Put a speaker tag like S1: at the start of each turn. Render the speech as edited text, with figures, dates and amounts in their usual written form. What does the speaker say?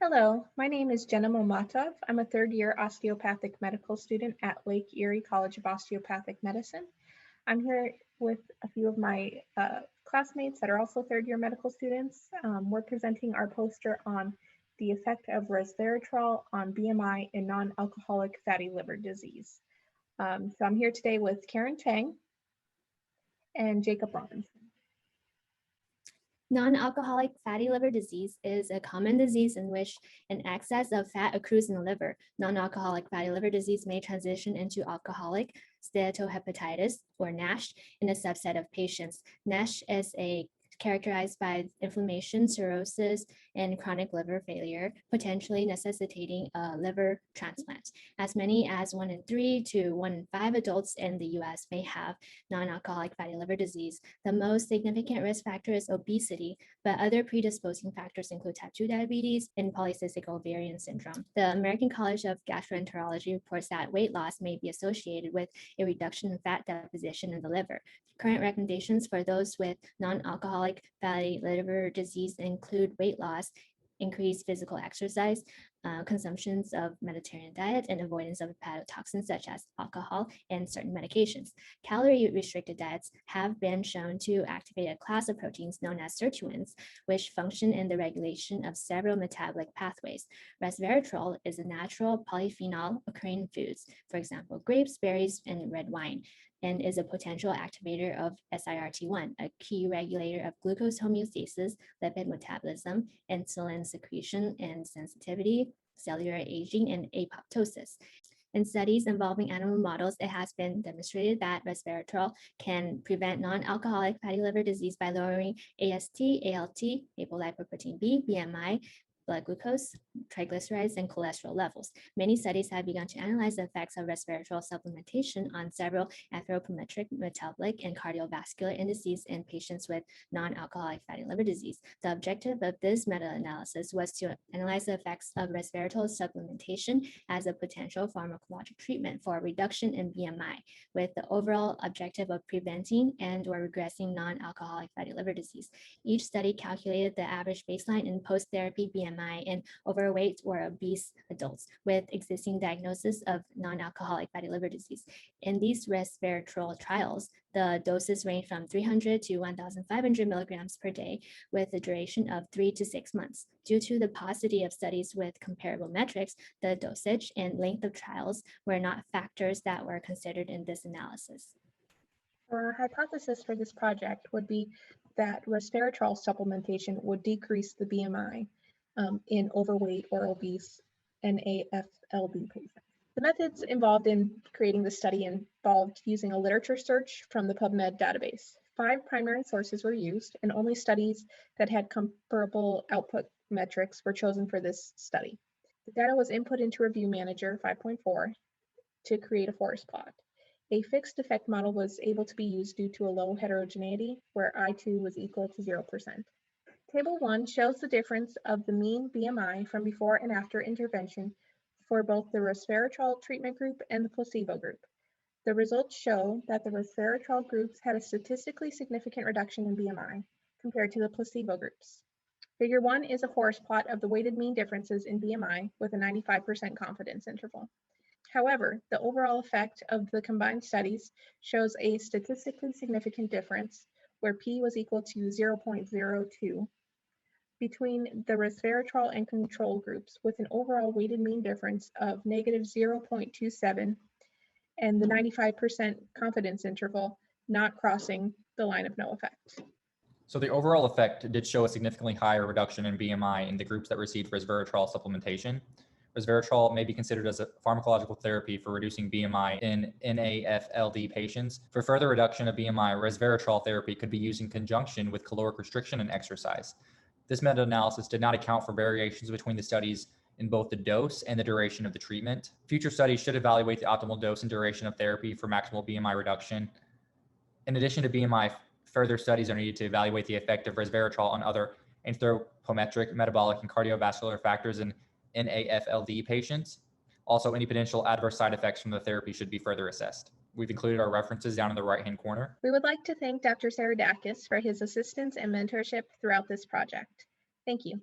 S1: Hello, my name is Jenna Momatov. I'm a third-year osteopathic medical student at Lake Erie College of Osteopathic Medicine. I'm here with a few of my classmates that are also third-year medical students. We're presenting our poster on the effect of resveratrol on BMI in non-alcoholic fatty liver disease. So I'm here today with Karen Chang and Jacob Robinson.
S2: Non-alcoholic fatty liver disease is a common disease in which an excess of fat accrues in the liver. Non-alcoholic fatty liver disease may transition into alcoholic steatohepatitis, or NASH, in a subset of patients. NASH is characterized by inflammation, cirrhosis, and chronic liver failure, potentially necessitating a liver transplant. As many as 1 in 3 to 1 in 5 adults in the US may have non-alcoholic fatty liver disease. The most significant risk factor is obesity, but other predisposing factors include type 2 diabetes and polycystic ovarian syndrome. The American College of Gastroenterology reports that weight loss may be associated with a reduction in fat deposition in the liver. Current recommendations for those with non-alcoholic fatty liver disease include weight loss, increased physical exercise, consumptions of Mediterranean diet, and avoidance of hepatotoxins such as alcohol and certain medications. Calorie-restricted diets have been shown to activate a class of proteins known as sirtuins, which function in the regulation of several metabolic pathways. Resveratrol is a natural polyphenol occurring in foods, for example, grapes, berries, and red wine, and is a potential activator of SIRT1, a key regulator of glucose homeostasis, lipid metabolism, insulin secretion and sensitivity, cellular aging, and apoptosis. In studies involving animal models, it has been demonstrated that resveratrol can prevent non-alcoholic fatty liver disease by lowering AST, ALT, apolipoprotein B, BMI, blood glucose, triglycerides, and cholesterol levels. Many studies have begun to analyze the effects of resveratrol supplementation on several anthropometric, metabolic, and cardiovascular indices in patients with non-alcoholic fatty liver disease. The objective of this meta-analysis was to analyze the effects of resveratrol supplementation as a potential pharmacologic treatment for a reduction in BMI, with the overall objective of preventing and/or regressing non-alcoholic fatty liver disease. Each study calculated the average baseline and post-therapy BMI in overweight or obese adults with existing diagnosis of non-alcoholic fatty liver disease. In these resveratrol trials, the doses range from 300 to 1,500 milligrams per day with a duration of 3 to 6 months. Due to the paucity of studies with comparable metrics, the dosage and length of trials were not factors that were considered in this analysis.
S1: Our hypothesis for this project would be that resveratrol supplementation would decrease the BMI in overweight or obese NAFLD patients. The methods involved in creating the study involved using a literature search from the PubMed database. 5 primary sources were used, and only studies that had comparable output metrics were chosen for this study. The data was input into Review Manager 5.4 to create a forest plot. A fixed effect model was able to be used due to a low heterogeneity, where I2 was equal to 0%. Table 1 shows the difference of the mean BMI from before and after intervention for both the resveratrol treatment group and the placebo group. The results show that the resveratrol groups had a statistically significant reduction in BMI compared to the placebo groups. Figure 1 is a forest plot of the weighted mean differences in BMI with a 95% confidence interval. However, the overall effect of the combined studies shows a statistically significant difference where P was equal to 0.02 between the resveratrol and control groups, with an overall weighted mean difference of negative 0.27 and the 95% confidence interval not crossing the line of no effect.
S3: So the overall effect did show a significantly higher reduction in BMI in the groups that received resveratrol supplementation. Resveratrol may be considered as a pharmacological therapy for reducing BMI in NAFLD patients. For further reduction of BMI, resveratrol therapy could be used in conjunction with caloric restriction and exercise. This meta-analysis did not account for variations between the studies in both the dose and the duration of the treatment. Future studies should evaluate the optimal dose and duration of therapy for maximal BMI reduction. In addition to BMI, further studies are needed to evaluate the effect of resveratrol on other anthropometric, metabolic, and cardiovascular factors in NAFLD patients. Also, any potential adverse side effects from the therapy should be further assessed. We've included our references down in the right-hand corner.
S1: We would like to thank Dr. Saradakis for his assistance and mentorship throughout this project. Thank you.